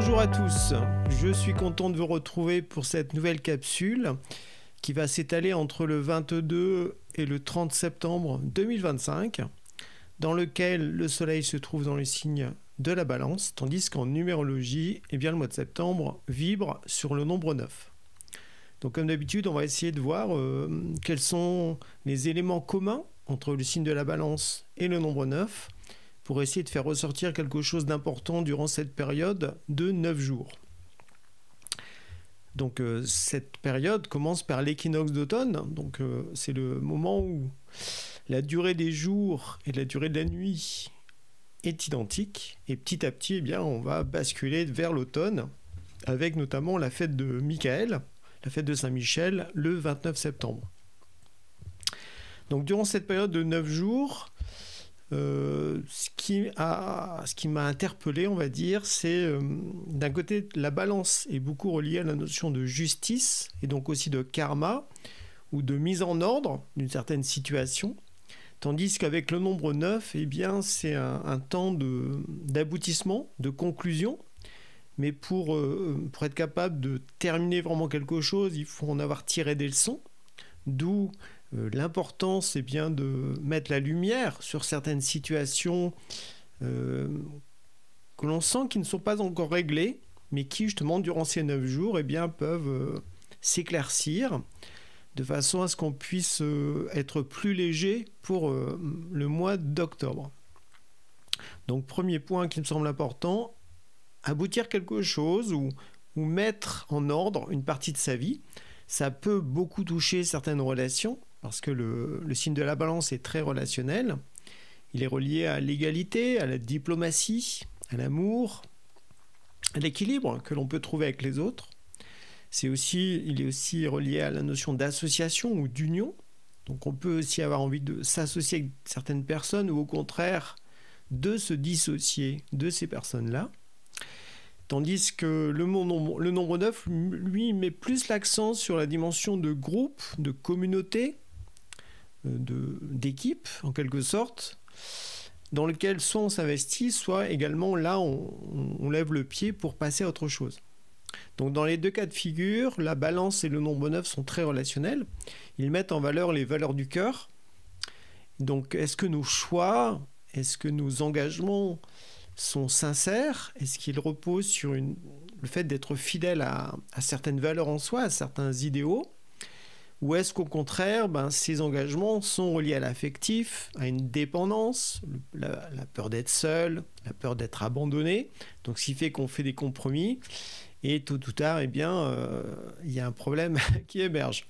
Bonjour à tous, je suis content de vous retrouver pour cette nouvelle capsule qui va s'étaler entre le 22 et le 30 septembre 2025, dans lequel le soleil se trouve dans le signe de la balance, tandis qu'en numérologie, eh bien, le mois de septembre vibre sur le nombre 9. Donc comme d'habitude, on va essayer de voir quels sont les éléments communs entre le signe de la balance et le nombre 9, pour essayer de faire ressortir quelque chose d'important durant cette période de 9 jours. Donc cette période commence par l'équinoxe d'automne, donc c'est le moment où la durée des jours et la durée de la nuit est identique, et petit à petit, eh bien, on va basculer vers l'automne, avec notamment la fête de Michael, la fête de Saint-Michel, le 29 septembre. Donc durant cette période de 9 jours, ce qui m'a interpellé, on va dire, c'est d'un côté, la balance est beaucoup reliée à la notion de justice et donc aussi de karma ou de mise en ordre d'une certaine situation, tandis qu'avec le nombre 9, eh bien, c'est un temps d'aboutissement, de conclusion, mais pour être capable de terminer vraiment quelque chose, il faut en avoir tiré des leçons, d'où l'importance est bien de mettre la lumière sur certaines situations que l'on sent qui ne sont pas encore réglées, mais qui justement durant ces 9 jours eh bien, peuvent s'éclaircir de façon à ce qu'on puisse être plus léger pour le mois d'octobre. Donc premier point qui me semble important, aboutir quelque chose ou mettre en ordre une partie de sa vie. Ça peut beaucoup toucher certaines relations, parce que le signe de la balance est très relationnel. Il est relié à l'égalité, à la diplomatie, à l'amour, à l'équilibre que l'on peut trouver avec les autres. Il est aussi relié à la notion d'association ou d'union. Donc on peut aussi avoir envie de s'associer avec certaines personnes ou au contraire de se dissocier de ces personnes-là. Tandis que le nombre 9, lui, met plus l'accent sur la dimension de groupe, de communauté, d'équipe, en quelque sorte, dans lequel soit on s'investit, soit également là, on lève le pied pour passer à autre chose. Donc dans les deux cas de figure, la balance et le nombre 9 sont très relationnels. Ils mettent en valeur les valeurs du cœur. Donc est-ce que nos choix, est-ce que nos engagements sont sincères? Est-ce qu'ils reposent sur le fait d'être fidèle à certaines valeurs en soi, à certains idéaux? Ou est-ce qu'au contraire, ces engagements sont reliés à l'affectif, à une dépendance, la peur d'être seul, la peur d'être abandonné, donc ce qui fait qu'on fait des compromis, et tôt ou tard, eh bien, y a un problème qui émerge.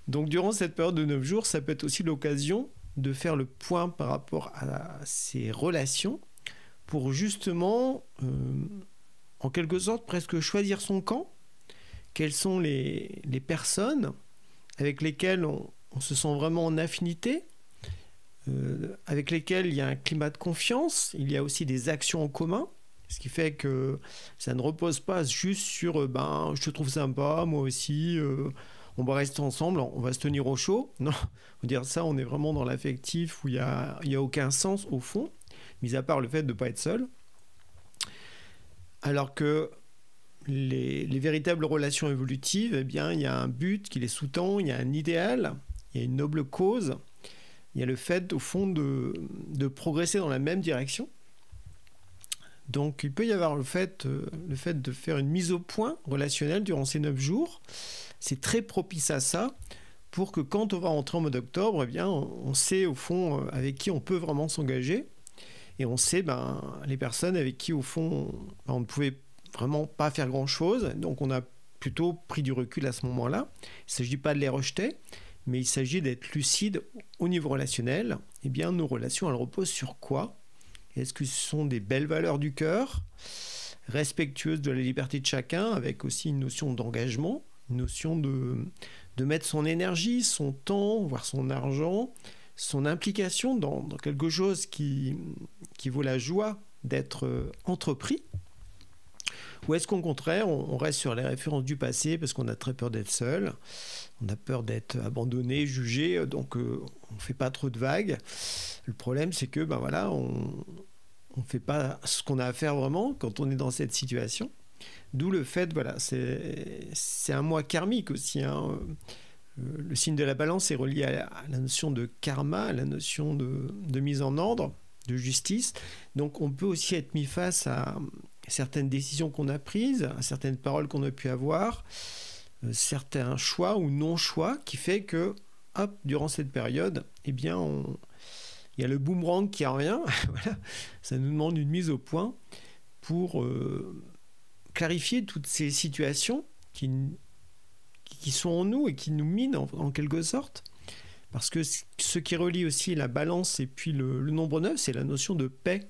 Donc durant cette période de 9 jours, ça peut être aussi l'occasion de faire le point par rapport à ces relations, pour justement, en quelque sorte, presque choisir son camp. Quelles sont les personnes avec lesquelles on se sent vraiment en affinité, avec lesquelles il y a un climat de confiance, il y a aussi des actions en commun, ce qui fait que ça ne repose pas juste sur je te trouve sympa, moi aussi, on va rester ensemble, on va se tenir au chaud. Non, on va dire ça, on est vraiment dans l'affectif où il y a aucun sens au fond, mis à part le fait de ne pas être seul. Alors que les véritables relations évolutives, eh bien, il y a un but qui les sous-tend, il y a un idéal, il y a une noble cause, il y a le fait, au fond, de progresser dans la même direction. Donc, il peut y avoir le fait de faire une mise au point relationnelle durant ces 9 jours. C'est très propice à ça, pour que quand on va rentrer en mode octobre, eh bien, on sait, au fond, avec qui on peut vraiment s'engager. Et on sait les personnes avec qui, au fond, on ne pouvait vraiment pas faire grand-chose. Donc, on a plutôt pris du recul à ce moment-là. Il ne s'agit pas de les rejeter, mais il s'agit d'être lucide au niveau relationnel. Eh bien, nos relations, elles reposent sur quoi? Est-ce que ce sont des belles valeurs du cœur, respectueuses de la liberté de chacun, avec aussi une notion d'engagement, une notion de mettre son énergie, son temps, voire son argent, son implication dans quelque chose qui vaut la joie d'être entrepris? Ou est-ce qu'au contraire, on reste sur les références du passé parce qu'on a très peur d'être seul, on a peur d'être abandonné, jugé, donc on ne fait pas trop de vagues. Le problème, c'est que on ne fait pas ce qu'on a à faire vraiment quand on est dans cette situation. D'où le fait, voilà, c'est un mois karmique aussi, hein. Le signe de la balance est relié à la notion de karma, à la notion de mise en ordre, de justice. Donc on peut aussi être mis face à certaines décisions qu'on a prises, à certaines paroles qu'on a pu avoir, certains choix ou non-choix qui fait que, hop, durant cette période, eh bien, il y a le boomerang qui revient. Voilà. Ça nous demande une mise au point pour clarifier toutes ces situations qui sont en nous et qui nous minent en quelque sorte. Parce que ce qui relie aussi la balance et puis le nombre 9, c'est la notion de paix.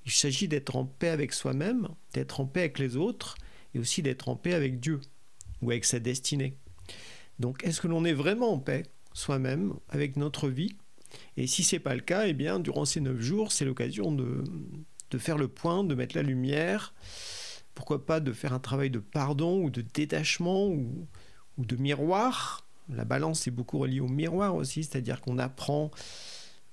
Il s'agit d'être en paix avec soi-même, d'être en paix avec les autres et aussi d'être en paix avec Dieu ou avec sa destinée. Donc, est-ce que l'on est vraiment en paix soi-même avec notre vie? Et si ce n'est pas le cas, eh bien, durant ces 9 jours, c'est l'occasion de faire le point, de mettre la lumière. Pourquoi pas de faire un travail de pardon ou de détachement ou de miroir. La balance est beaucoup reliée au miroir aussi, c'est-à-dire qu'on apprend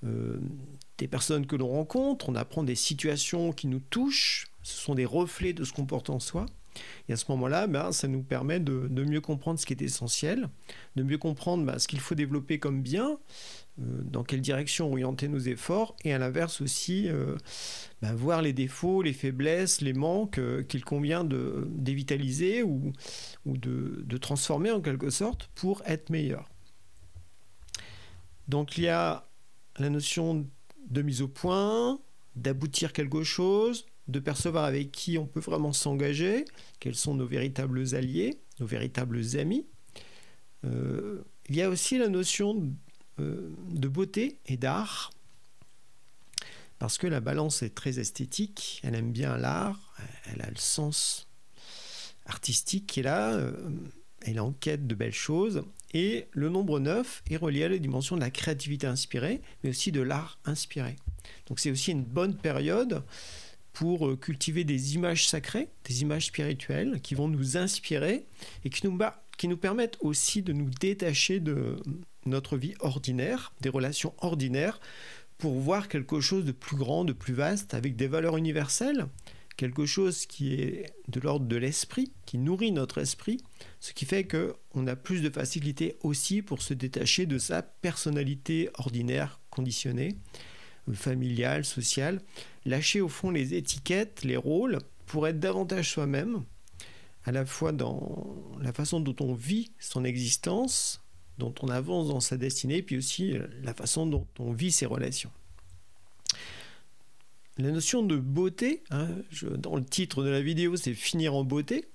des personnes que l'on rencontre, on apprend des situations qui nous touchent, ce sont des reflets de ce qu'on porte en soi. Et à ce moment-là, ça nous permet de mieux comprendre ce qui est essentiel, de mieux comprendre ce qu'il faut développer comme bien, dans quelle direction orienter nos efforts, et à l'inverse aussi, voir les défauts, les faiblesses, les manques qu'il convient de dévitaliser ou de transformer en quelque sorte pour être meilleur. Donc il y a la notion de mise au point, d'aboutir quelque chose, de percevoir avec qui on peut vraiment s'engager, quels sont nos véritables alliés, nos véritables amis. Il y a aussi la notion de beauté et d'art, parce que la balance est très esthétique, elle aime bien l'art, elle a le sens artistique qui est là, elle est en quête de belles choses, et le nombre 9 est relié à la dimension de la créativité inspirée, mais aussi de l'art inspiré. Donc c'est aussi une bonne période pour cultiver des images sacrées, des images spirituelles qui vont nous inspirer et qui nous permettent aussi de nous détacher de notre vie ordinaire, des relations ordinaires, pour voir quelque chose de plus grand, de plus vaste, avec des valeurs universelles, quelque chose qui est de l'ordre de l'esprit, qui nourrit notre esprit, ce qui fait qu'on a plus de facilité aussi pour se détacher de sa personnalité ordinaire, conditionnée, familiale, sociale, lâcher au fond les étiquettes, les rôles, pour être davantage soi-même, à la fois dans la façon dont on vit son existence, dont on avance dans sa destinée, puis aussi la façon dont on vit ses relations. La notion de beauté, dans le titre de la vidéo, c'est « Finir en beauté ».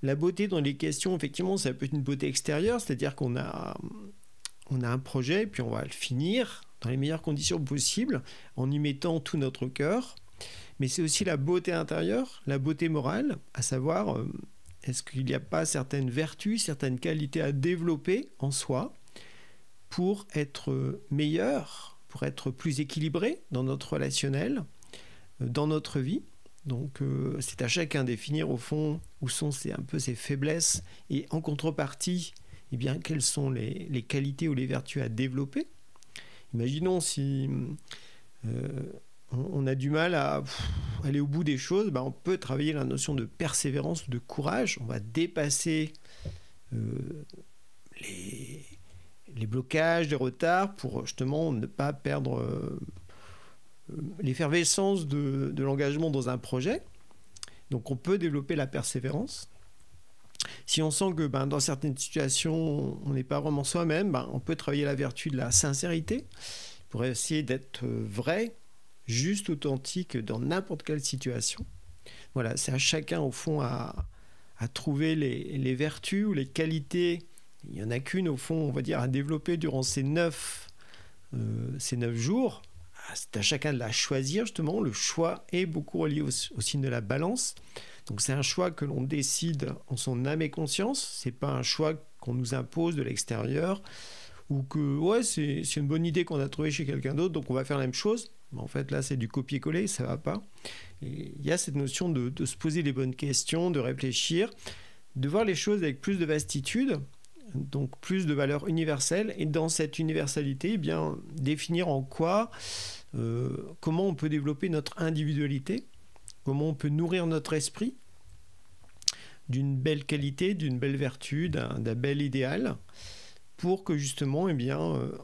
La beauté dans les questions, effectivement, ça peut être une beauté extérieure, c'est-à-dire qu'on a un projet, puis on va le finir dans les meilleures conditions possibles, en y mettant tout notre cœur. Mais c'est aussi la beauté intérieure, la beauté morale, à savoir, est-ce qu'il n'y a pas certaines vertus, certaines qualités à développer en soi pour être meilleur, pour être plus équilibré dans notre relationnel, dans notre vie. Donc c'est à chacun de définir au fond où sont un peu ses faiblesses et en contrepartie, eh bien, quelles sont les qualités ou les vertus à développer. Imaginons si on a du mal à aller au bout des choses, on peut travailler la notion de persévérance, de courage. On va dépasser les blocages, les retards pour justement ne pas perdre l'effervescence de l'engagement dans un projet. Donc on peut développer la persévérance. Si on sent que dans certaines situations, on n'est pas vraiment soi-même, on peut travailler la vertu de la sincérité pour essayer d'être vrai, juste, authentique dans n'importe quelle situation. Voilà, c'est à chacun au fond à trouver les vertus ou les qualités. Il n'y en a qu'une au fond, on va dire, à développer durant ces 9 jours. C'est à chacun de la choisir justement. Le choix est beaucoup relié au signe de la balance. Donc c'est un choix que l'on décide en son âme et conscience. C'est pas un choix qu'on nous impose de l'extérieur ou que c'est une bonne idée qu'on a trouvée chez quelqu'un d'autre, donc on va faire la même chose. Mais en fait là c'est du copier-coller, ça va pas. Et il y a cette notion de se poser les bonnes questions, de réfléchir, de voir les choses avec plus de vastitude, donc plus de valeurs universelles, et dans cette universalité, définir en quoi, comment on peut développer notre individualité, comment on peut nourrir notre esprit, d'une belle qualité, d'une belle vertu, d'un bel idéal, pour que justement, eh bien,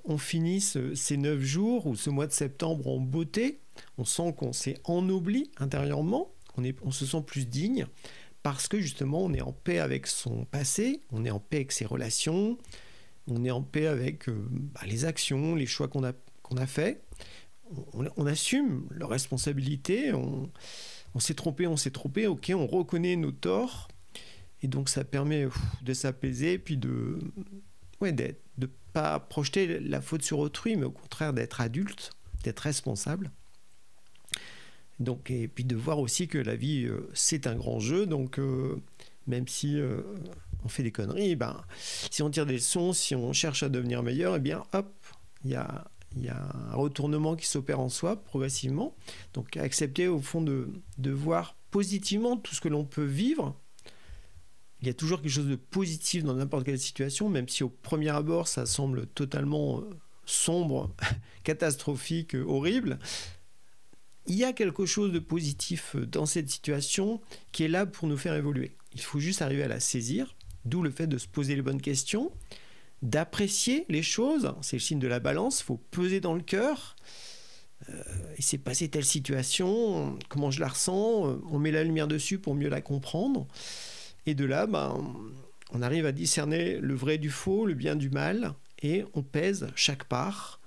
on finisse ces 9 jours ou ce mois de septembre en beauté. On sent qu'on s'est ennobli intérieurement, on se sent plus digne, parce que justement, on est en paix avec son passé, on est en paix avec ses relations, on est en paix avec les actions, les choix qu'on a faits. On assume leurs responsabilités, on s'est trompé, ok, on reconnaît nos torts, et donc ça permet de s'apaiser, puis de pas projeter la faute sur autrui, mais au contraire d'être adulte, d'être responsable. Donc, et puis de voir aussi que la vie, c'est un grand jeu, donc même si on fait des conneries, si on tire des leçons, si on cherche à devenir meilleur, eh bien hop, il y a un retournement qui s'opère en soi progressivement. Donc accepter au fond de voir positivement tout ce que l'on peut vivre. Il y a toujours quelque chose de positif dans n'importe quelle situation, même si au premier abord ça semble totalement sombre, catastrophique, horrible. Il y a quelque chose de positif dans cette situation qui est là pour nous faire évoluer. Il faut juste arriver à la saisir, d'où le fait de se poser les bonnes questions, d'apprécier les choses, c'est le signe de la balance, il faut peser dans le cœur. Il s'est passé telle situation, comment je la ressens, on met la lumière dessus pour mieux la comprendre. Et de là, on arrive à discerner le vrai du faux, le bien du mal, et on pèse chaque part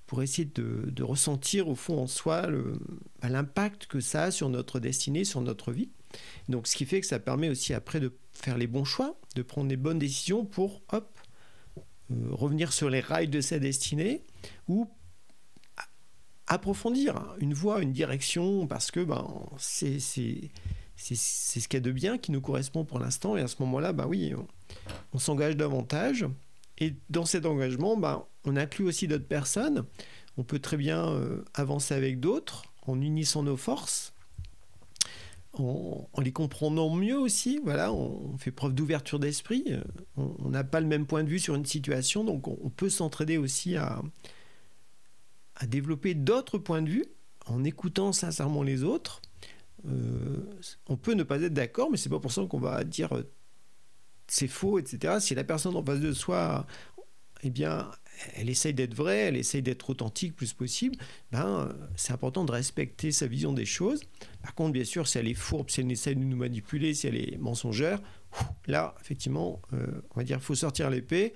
pour essayer de ressentir au fond en soi l'impact que ça a sur notre destinée, sur notre vie. Donc ce qui fait que ça permet aussi après de faire les bons choix, de prendre les bonnes décisions pour revenir sur les rails de sa destinée ou approfondir une voie, une direction, parce que c'est ce qu'il y a de bien qui nous correspond pour l'instant, et à ce moment-là, on s'engage davantage, et dans cet engagement, on inclut aussi d'autres personnes. On peut très bien avancer avec d'autres en unissant nos forces, en les comprenant mieux aussi. Voilà, on fait preuve d'ouverture d'esprit. On n'a pas le même point de vue sur une situation, donc on peut s'entraider aussi à développer d'autres points de vue en écoutant sincèrement les autres. On peut ne pas être d'accord, mais c'est pas pour ça qu'on va dire c'est faux, etc. Si la personne en face de soi, eh bien, elle essaye d'être vraie, elle essaye d'être authentique plus possible, c'est important de respecter sa vision des choses. Par contre, bien sûr, si elle est fourbe, si elle essaie de nous manipuler, si elle est mensongère, là, effectivement, on va dire qu'il faut sortir l'épée,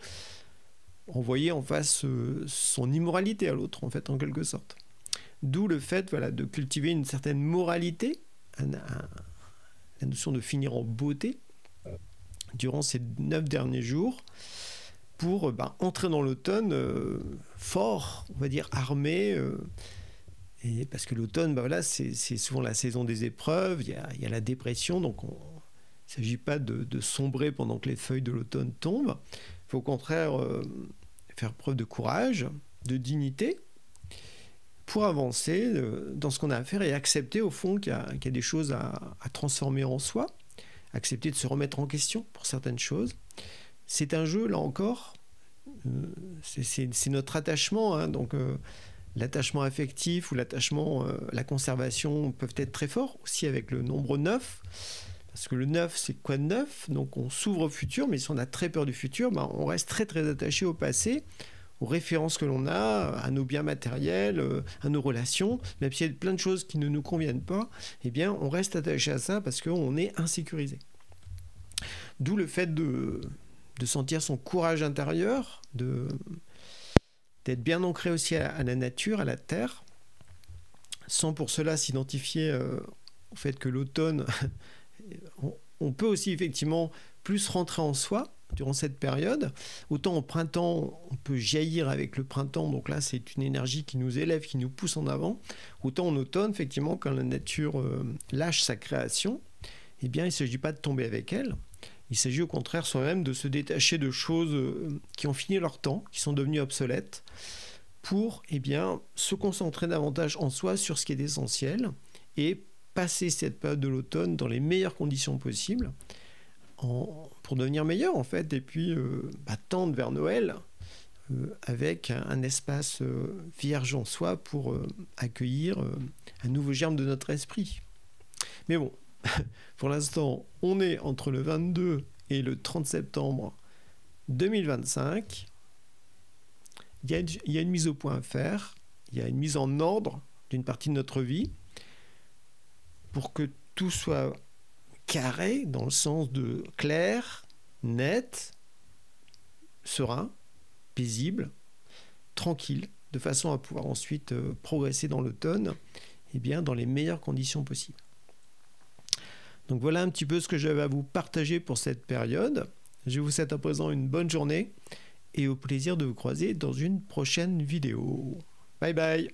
envoyer en face son immoralité à l'autre, en fait, en quelque sorte. D'où le fait de cultiver une certaine moralité, la notion de finir en beauté durant ces 9 derniers jours pour entrer dans l'automne fort, on va dire armé, et parce que l'automne, c'est souvent la saison des épreuves, il y a la dépression, donc il ne s'agit pas de sombrer pendant que les feuilles de l'automne tombent. Il faut au contraire faire preuve de courage, de dignité, pour avancer dans ce qu'on a à faire et accepter au fond qu'il y a des choses à transformer en soi, accepter de se remettre en question pour certaines choses. C'est un jeu, là encore, c'est notre attachement, donc l'attachement affectif ou l'attachement, la conservation peuvent être très forts, aussi avec le nombre 9, parce que le 9, c'est quoi de neuf? Donc on s'ouvre au futur, mais si on a très peur du futur, on reste très très attaché au passé, aux références que l'on a, à nos biens matériels, à nos relations, même s'il y a plein de choses qui ne nous conviennent pas, eh bien on reste attaché à ça parce qu'on est insécurisé. D'où le fait de sentir son courage intérieur, d'être bien ancré aussi à la nature, à la terre, sans pour cela s'identifier au fait que l'automne, on peut aussi effectivement plus rentrer en soi durant cette période. Autant au printemps, on peut jaillir avec le printemps, donc là c'est une énergie qui nous élève, qui nous pousse en avant. Autant en automne, effectivement, quand la nature lâche sa création, eh bien il ne s'agit pas de tomber avec elle. Il s'agit au contraire soi-même de se détacher de choses qui ont fini leur temps, qui sont devenues obsolètes, pour se concentrer davantage en soi sur ce qui est essentiel et passer cette période de l'automne dans les meilleures conditions possibles pour devenir meilleur en fait, et puis tendre vers Noël avec un espace vierge en soi pour accueillir un nouveau germe de notre esprit. Mais bon, pour l'instant, on est entre le 22 et le 30 septembre 2025. Il y a une mise au point à faire, il y a une mise en ordre d'une partie de notre vie pour que tout soit carré dans le sens de clair, net, serein, paisible, tranquille, de façon à pouvoir ensuite progresser dans l'automne et bien dans les meilleures conditions possibles. Donc voilà un petit peu ce que j'avais à vous partager pour cette période. Je vous souhaite à présent une bonne journée et au plaisir de vous croiser dans une prochaine vidéo. Bye bye!